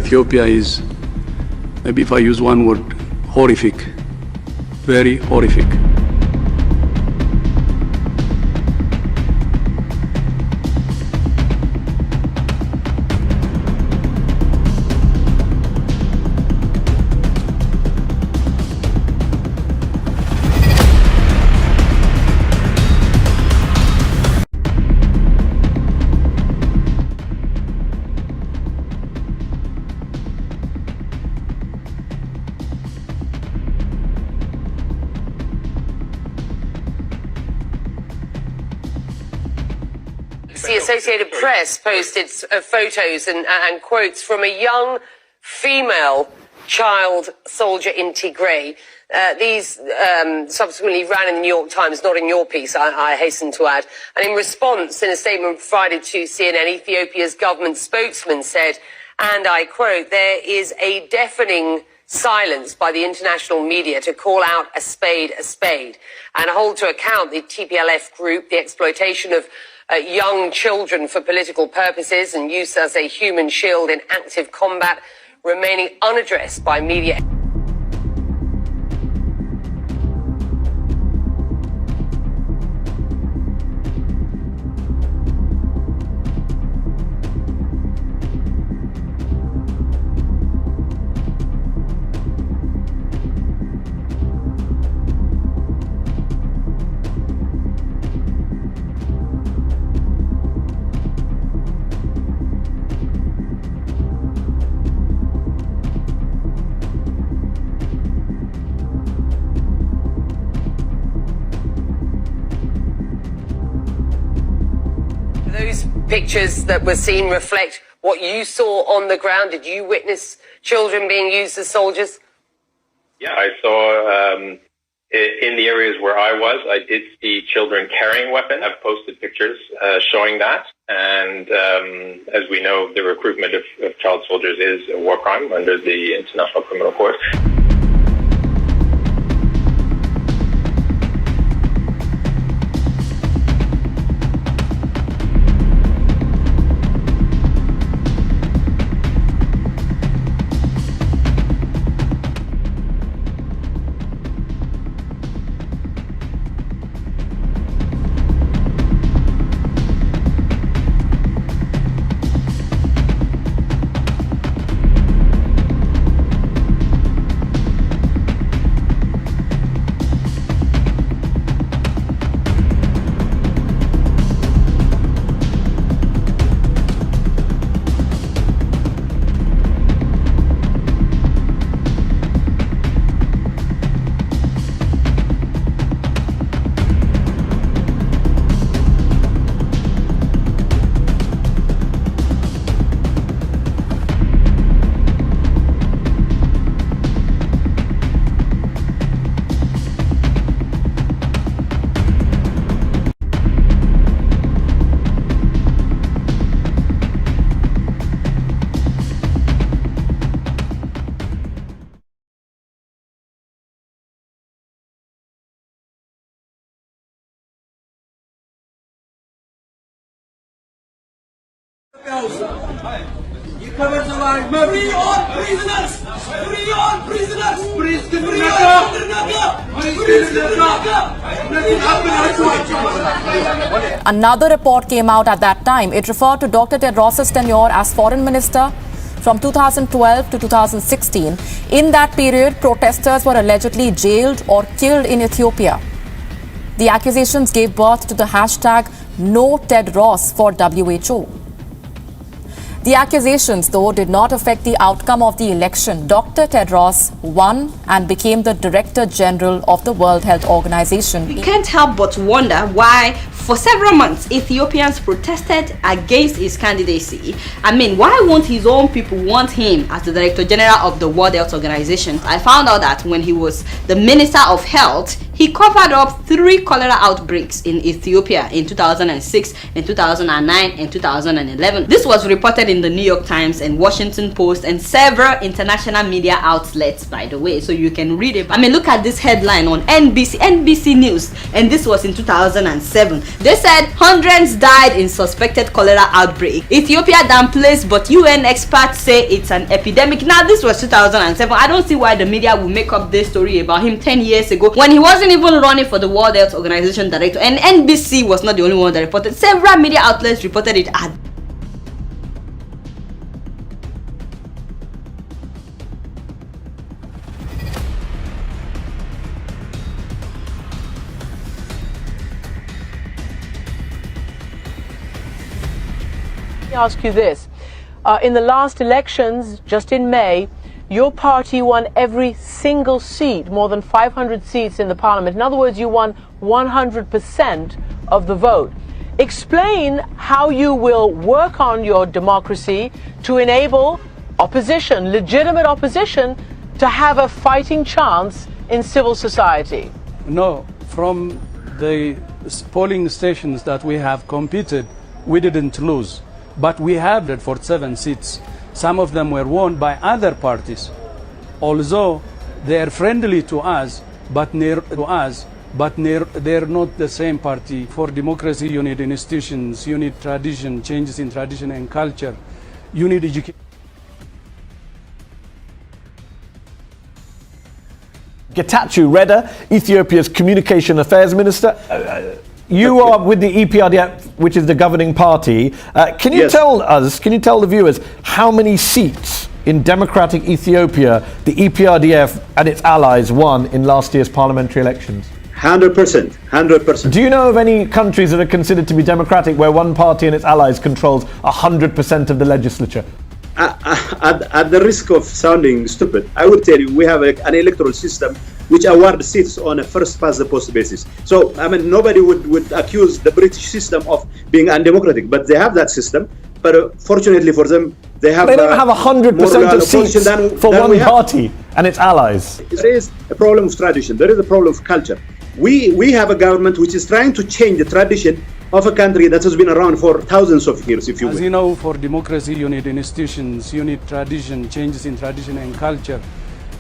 Ethiopia is, maybe if I use one word, horrific, very horrific. The Associated Press posted photos and quotes from a young female child soldier in Tigray. These subsequently ran in the New York Times, not in your piece, I hasten to add. And in response, in a statement provided to CNN, Ethiopia's government spokesman said, and I quote, "There is a deafening silence by the international media to call out a spade, and hold to account the TPLF group, the exploitation of young children for political purposes and use as a human shield in active combat, remaining unaddressed by media." Those pictures that were seen reflect what you saw on the ground. Did you witness children being used as soldiers? Yeah, I saw in the areas where I was, I did see children carrying weapons. I've posted pictures showing that. And as we know, the recruitment of child soldiers is a war crime under the International Criminal Court. You covered the line. Free all prisoners! Free all prisoners! Another report came out at that time. It referred to Dr-Tedros' tenure as foreign minister from 2012 to 2016. In that period, protesters were allegedly jailed or killed in Ethiopia. The accusations gave birth to the hashtag #NoTedros for WHO. The accusations, though, did not affect the outcome of the election. Dr. Tedros won and became the Director General of the World Health Organization. We can't help but wonder why, for several months, Ethiopians protested against his candidacy. I mean, why won't his own people want him as the Director General of the World Health Organization? I found out that when he was the Minister of Health, He covered up 3 cholera outbreaks in Ethiopia in 2006, in 2009, and 2011. This was reported in the New York Times and Washington Post and several international media outlets, by the way, so you can read it. I mean, look at this headline on NBC News, and this was in 2007. They said hundreds died in suspected cholera outbreak. Ethiopia downplays, but UN experts say it's an epidemic. Now, this was 2007. I don't see why the media will make up this story about him 10 years ago when he wasn't even running for the World Health Organization director, and NBC was not the only one that reported. Several media outlets reported it at Let me ask you this. In the last elections, just in May, your party won every single seat, more than 500 seats in the parliament. In other words, you won 100% of the vote. Explain how you will work on your democracy to enable opposition, legitimate opposition, to have a fighting chance in civil society. No, from the polling stations that we have competed, we didn't lose. But we have that for 7 seats. Some of them were won by other parties, although they are friendly to us, but they're not the same party. For democracy, you need institutions, you need tradition, changes in tradition and culture, you need education. Getachew Reda, Ethiopia's Communication Affairs Minister. You are with the EPRDF, which is the governing party. Can you tell the viewers, how many seats in democratic Ethiopia the EPRDF and its allies won in last year's parliamentary elections? 100%. 100%. Do you know of any countries that are considered to be democratic where one party and its allies controls 100% of the legislature? At the risk of sounding stupid, I would tell you we have an electoral system which awards seats on a first-past-the-post basis. So, I mean, nobody would accuse the British system of being undemocratic, but they have that system. But fortunately for them, they don't have 100% of seats for one party and its allies. There is a problem of tradition. There is a problem of culture. We have a government which is trying to change the tradition of a country that has been around for thousands of years, if you will. As you know, for democracy, you need institutions, you need tradition, changes in tradition and culture.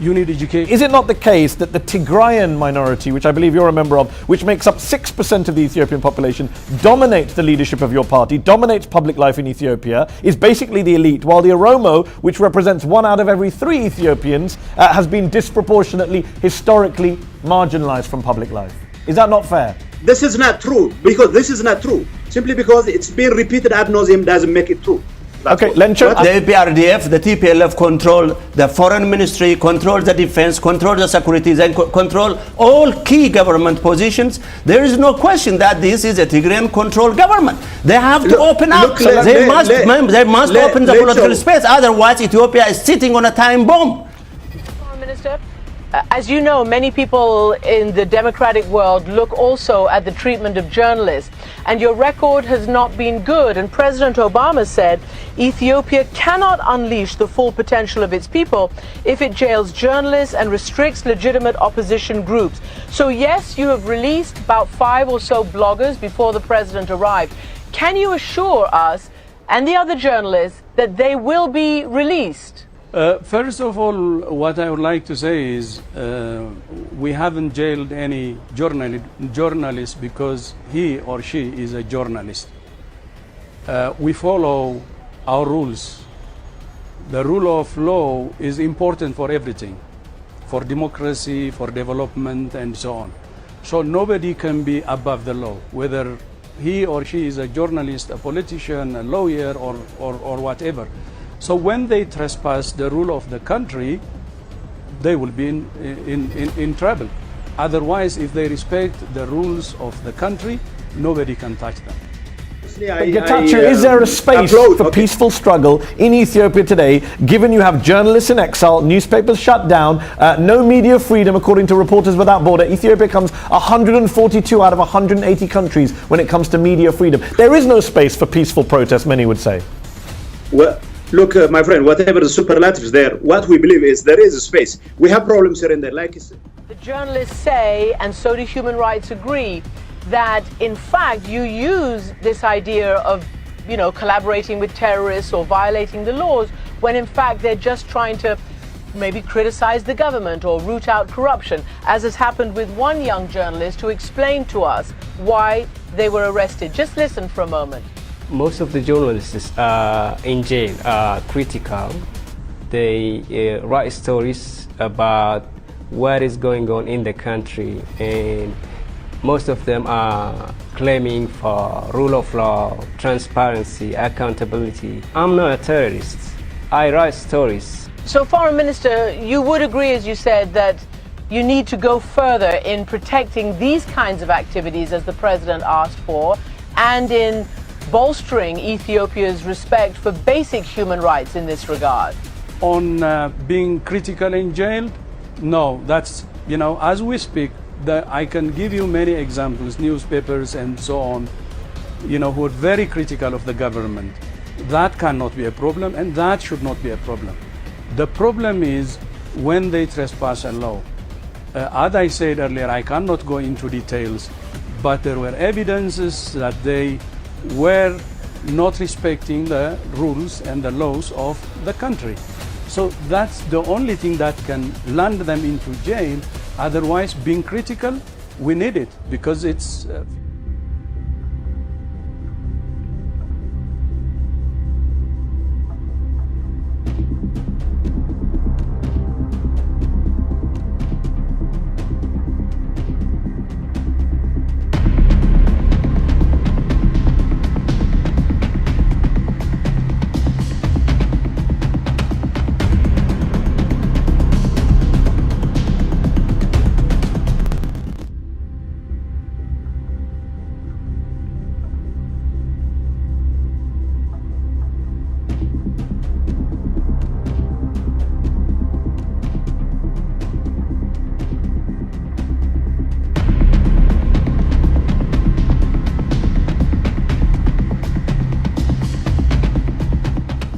You need education. Is it not the case that the Tigrayan minority, which I believe you're a member of, which makes up 6% of the Ethiopian population, dominates the leadership of your party, dominates public life in Ethiopia, is basically the elite, while the Oromo, which represents 1 out of every 3 Ethiopians, has been disproportionately, historically marginalized from public life? Is that not fair? This is not true, because this is not true. Simply because it's been repeated ad nauseum doesn't make it true. Okay, Lencho. The EPRDF, the TPLF control the foreign ministry, control the defense, control the securities, and control all key government positions. There is no question that this is a Tigrayan controlled government. They have to open up. They must open the political space. Otherwise, Ethiopia is sitting on a time bomb. Foreign Minister, as you know, many people in the democratic world look also at the treatment of journalists, and your record has not been good. And President Obama said Ethiopia cannot unleash the full potential of its people if it jails journalists and restricts legitimate opposition groups. So yes, you have released about 5 or so bloggers before the president arrived. Can you assure us and the other journalists that they will be released? First of all, what I would like to say is we haven't jailed any journalist because he or she is a journalist. We follow our rules. The rule of law is important for everything, for democracy, for development, and so on. So nobody can be above the law, whether he or she is a journalist, a politician, a lawyer, or whatever. So when they trespass the rule of the country, they will be in trouble. Otherwise, if they respect the rules of the country, nobody can touch them. Getachew, is there a space for peaceful struggle in Ethiopia today, given you have journalists in exile, newspapers shut down, no media freedom according to Reporters Without Borders? Ethiopia comes 142 out of 180 countries when it comes to media freedom. There is no space for peaceful protest, many would say. Well, look, my friend, whatever the superlatives there, what we believe is there is a space. We have problems here and there, like The journalists say, and so do human rights agree, that in fact you use this idea of, collaborating with terrorists or violating the laws when in fact they're just trying to maybe criticize the government or root out corruption, as has happened with one young journalist who explained to us why they were arrested. Just listen for a moment. Most of the journalists in jail are critical. They write stories about what is going on in the country, and most of them are claiming for rule of law, transparency, accountability. I'm not a terrorist. I write stories. So, Foreign Minister, you would agree, as you said, that you need to go further in protecting these kinds of activities, as the President asked for, and in bolstering Ethiopia's respect for basic human rights in this regard. On being critical in jail, no, that's, as we speak, I can give you many examples, newspapers and so on, who are very critical of the government. That cannot be a problem, and that should not be a problem. The problem is when they trespass a law. As I said earlier, I cannot go into details, but there were evidences that they were not respecting the rules and the laws of the country. So that's the only thing that can land them into jail. Otherwise, being critical, we need it because it's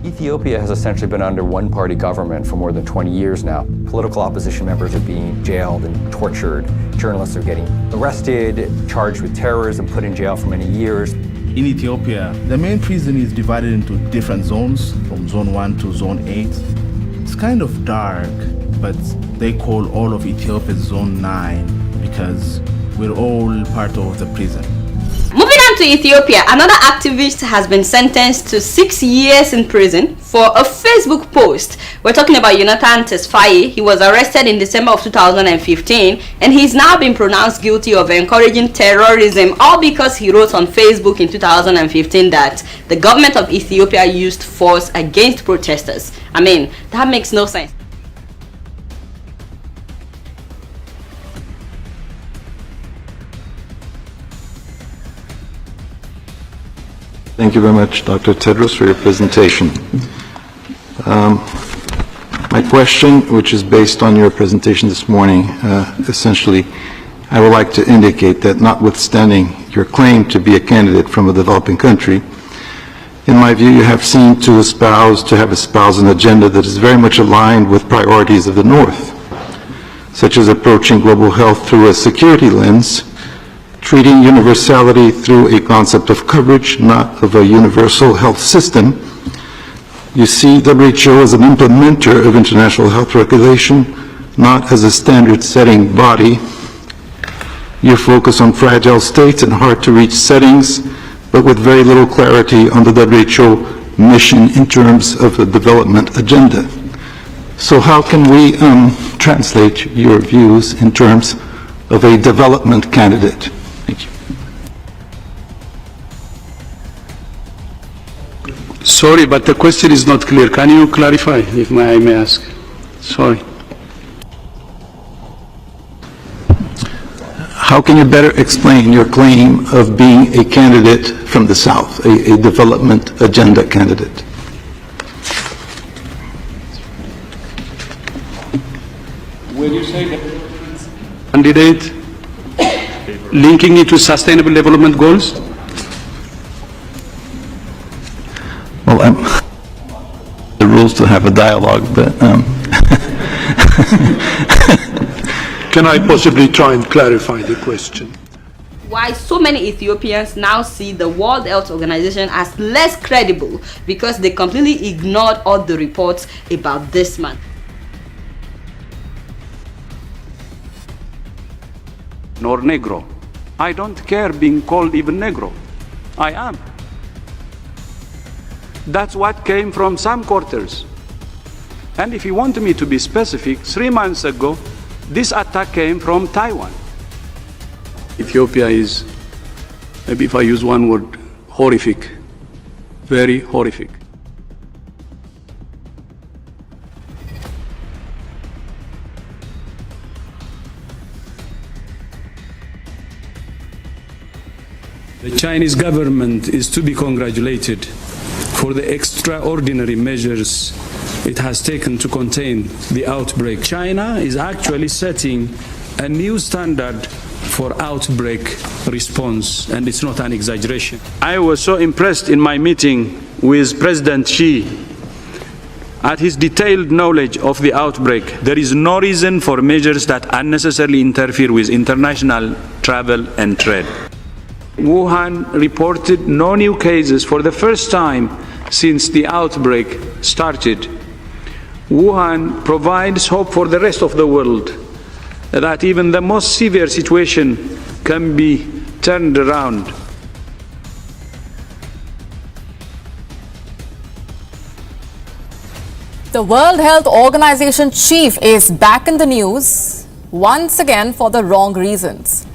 Ethiopia has essentially been under one-party government for more than 20 years now. Political opposition members are being jailed and tortured. Journalists are getting arrested, charged with terrorism, put in jail for many years. In Ethiopia, the main prison is divided into different zones, from Zone 1 to Zone 8. It's kind of dark, but they call all of Ethiopia Zone 9 because we're all part of the prison. Moving on to Ethiopia, another activist has been sentenced to 6 years in prison for a Facebook post. We're talking about Jonathan Tesfaye. He was arrested in December of 2015 and he's now been pronounced guilty of encouraging terrorism, all because he wrote on Facebook in 2015 that the government of Ethiopia used force against protesters. I mean, that makes no sense. Thank you very much, Dr. Tedros, for your presentation. My question, which is based on your presentation this morning, essentially, I would like to indicate that notwithstanding your claim to be a candidate from a developing country, in my view, you have seemed to have espoused an agenda that is very much aligned with priorities of the North, such as approaching global health through a security lens, treating universality through a concept of coverage, not of a universal health system. You see WHO as an implementer of international health regulation, not as a standard-setting body. You focus on fragile states and hard-to-reach settings, but with very little clarity on the WHO mission in terms of a development agenda. So how can we translate your views in terms of a development candidate? Thank you. Sorry, but the question is not clear. Can you clarify, if I may ask? Sorry. How can you better explain your claim of being a candidate from the South, a development agenda candidate? When you say that candidate, linking it to sustainable development goals? Well, the rules to have a dialogue, but Can I possibly try and clarify the question? Why so many Ethiopians now see the World Health Organization as less credible because they completely ignored all the reports about this man. Nor Negro. I don't care being called even Negro. I am. That's what came from some quarters. And if you want me to be specific, 3 months ago, this attack came from Taiwan. Ethiopia is, maybe if I use one word, horrific. Very horrific. The Chinese government is to be congratulated for the extraordinary measures it has taken to contain the outbreak. China is actually setting a new standard for outbreak response, and it's not an exaggeration. I was so impressed in my meeting with President Xi at his detailed knowledge of the outbreak. There is no reason for measures that unnecessarily interfere with international travel and trade. Wuhan reported no new cases for the first time since the outbreak started. Wuhan provides hope for the rest of the world that even the most severe situation can be turned around. The World Health Organization chief is back in the news, once again for the wrong reasons.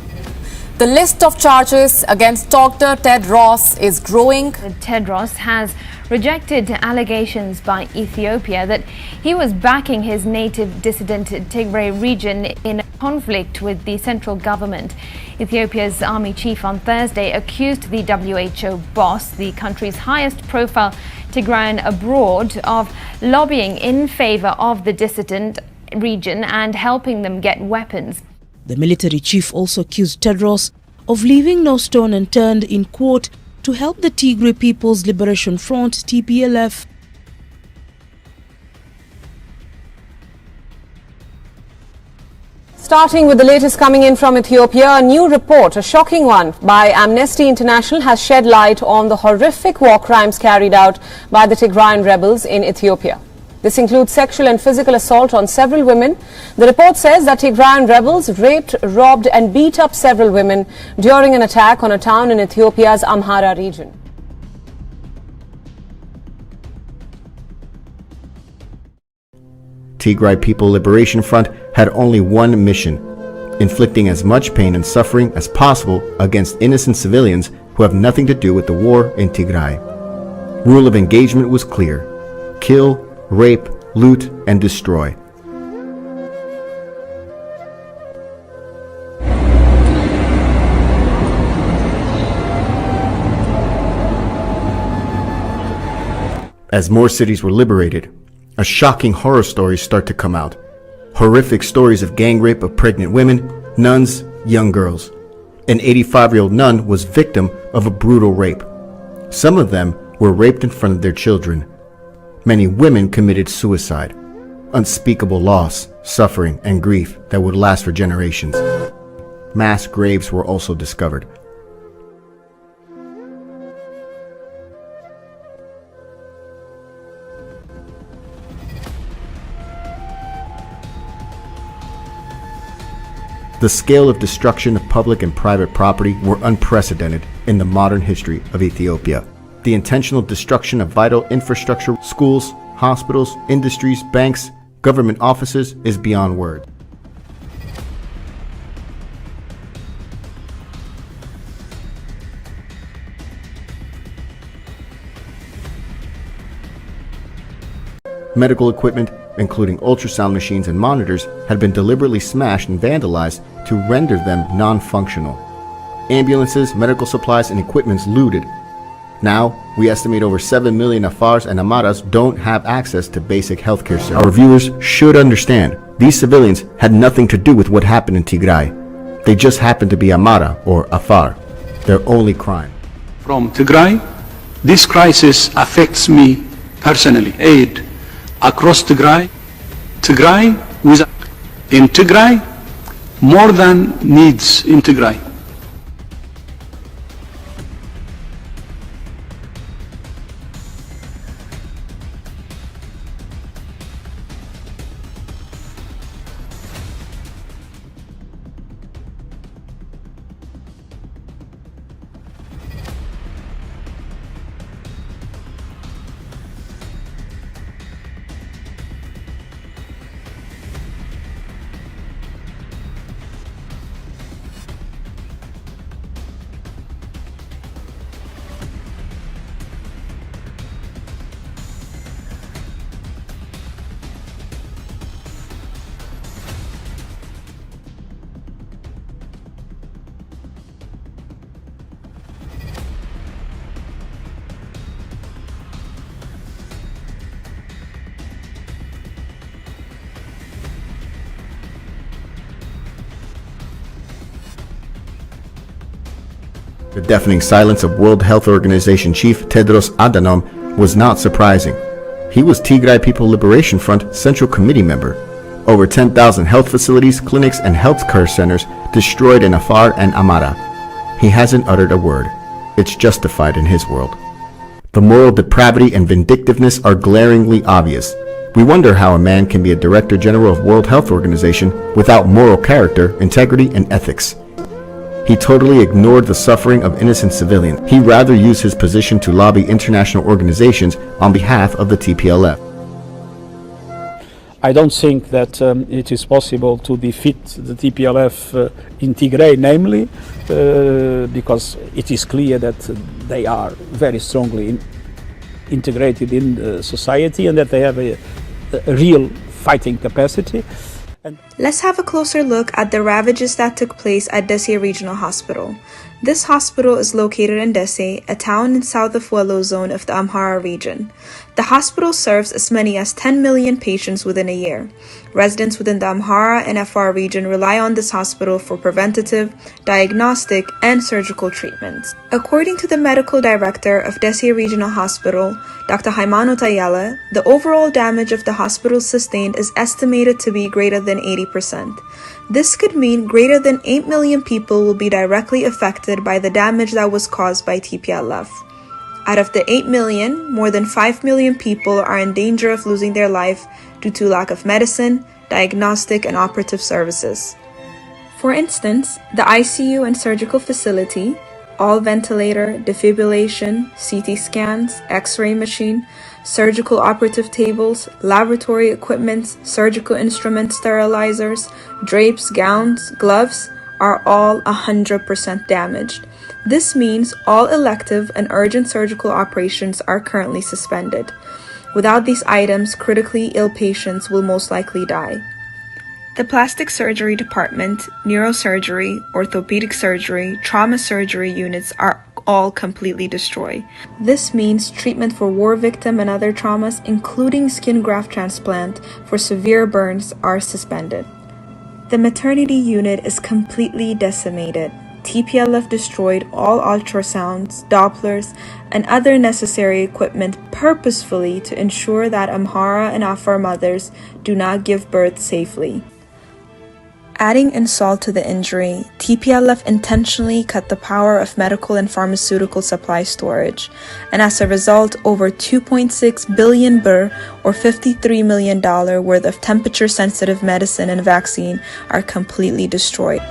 The list of charges against Dr. Tedros is growing. Tedros has rejected allegations by Ethiopia that he was backing his native dissident Tigray region in a conflict with the central government. Ethiopia's army chief on Thursday accused the WHO boss, the country's highest profile Tigrayan abroad, of lobbying in favor of the dissident region and helping them get weapons. The military chief also accused Tedros of leaving no stone unturned in court to help the Tigray People's Liberation Front, TPLF. Starting with the latest coming in from Ethiopia, a new report, a shocking one, by Amnesty International has shed light on the horrific war crimes carried out by the Tigrayan rebels in Ethiopia. This includes sexual and physical assault on several women. The report says that Tigrayan rebels raped, robbed and beat up several women during an attack on a town in Ethiopia's Amhara region. Tigray People Liberation Front had only one mission: inflicting as much pain and suffering as possible against innocent civilians who have nothing to do with the war in Tigray. Rule of engagement was clear: kill, rape, loot, and destroy. As more cities were liberated, a shocking horror stories start to come out. Horrific stories of gang rape of pregnant women, nuns, young girls. An 85-year-old nun was victim of a brutal rape. Some of them were raped in front of their children. Many women committed suicide. Unspeakable loss, suffering, and grief that would last for generations. Mass graves were also discovered. The scale of destruction of public and private property were unprecedented in the modern history of Ethiopia. The intentional destruction of vital infrastructure, schools, hospitals, industries, banks, government offices is beyond words. Medical equipment, including ultrasound machines and monitors, had been deliberately smashed and vandalized to render them non-functional. Ambulances, medical supplies, and equipment looted. Now, we estimate over 7 million Afars and Amaras don't have access to basic healthcare services. Our viewers should understand, these civilians had nothing to do with what happened in Tigray. They just happened to be Amara or Afar. Their only crime. From Tigray, this crisis affects me personally. Aid across Tigray, in Tigray, more than needs in Tigray. The deafening silence of World Health Organization Chief Tedros Adhanom was not surprising. He was Tigray People Liberation Front Central Committee member. Over 10,000 health facilities, clinics, and health care centers destroyed in Afar and Amara. He hasn't uttered a word. It's justified in his world. The moral depravity and vindictiveness are glaringly obvious. We wonder how a man can be a Director General of World Health Organization without moral character, integrity, and ethics. He totally ignored the suffering of innocent civilians. He rather used his position to lobby international organizations on behalf of the TPLF. I don't think that it is possible to defeat the TPLF in Tigray, namely because it is clear that they are very strongly integrated in society and that they have a real fighting capacity. Let's have a closer look at the ravages that took place at Dessie Regional Hospital. This hospital is located in Dessie, a town in south of Wollo zone of the Amhara region. The hospital serves as many as 10 million patients within a year. Residents within the Amhara and Afar region rely on this hospital for preventative, diagnostic, and surgical treatments. According to the medical director of Dessie Regional Hospital, Dr. Haymanot Ayala, the overall damage of the hospital sustained is estimated to be greater than 80%. This could mean greater than 8 million people will be directly affected by the damage that was caused by TPLF. Out of the 8 million, more than 5 million people are in danger of losing their life due to lack of medicine, diagnostic, and operative services. For instance, the ICU and surgical facility, all ventilator, defibrillation, CT scans, X-ray machine, surgical operative tables, laboratory equipment, surgical instruments, sterilizers, drapes, gowns, gloves are all 100% damaged. This means all elective and urgent surgical operations are currently suspended. Without these items, critically ill patients will most likely die. The plastic surgery department, neurosurgery, orthopedic surgery, trauma surgery units are all completely destroyed. This means treatment for war victim and other traumas, including skin graft transplant for severe burns, are suspended. The maternity unit is completely decimated. TPLF destroyed all ultrasounds, Dopplers, and other necessary equipment purposefully to ensure that Amhara and Afar mothers do not give birth safely. Adding insult to the injury, TPLF intentionally cut the power of medical and pharmaceutical supply storage, and as a result, over 2.6 billion birr or $53 million worth of temperature-sensitive medicine and vaccine are completely destroyed.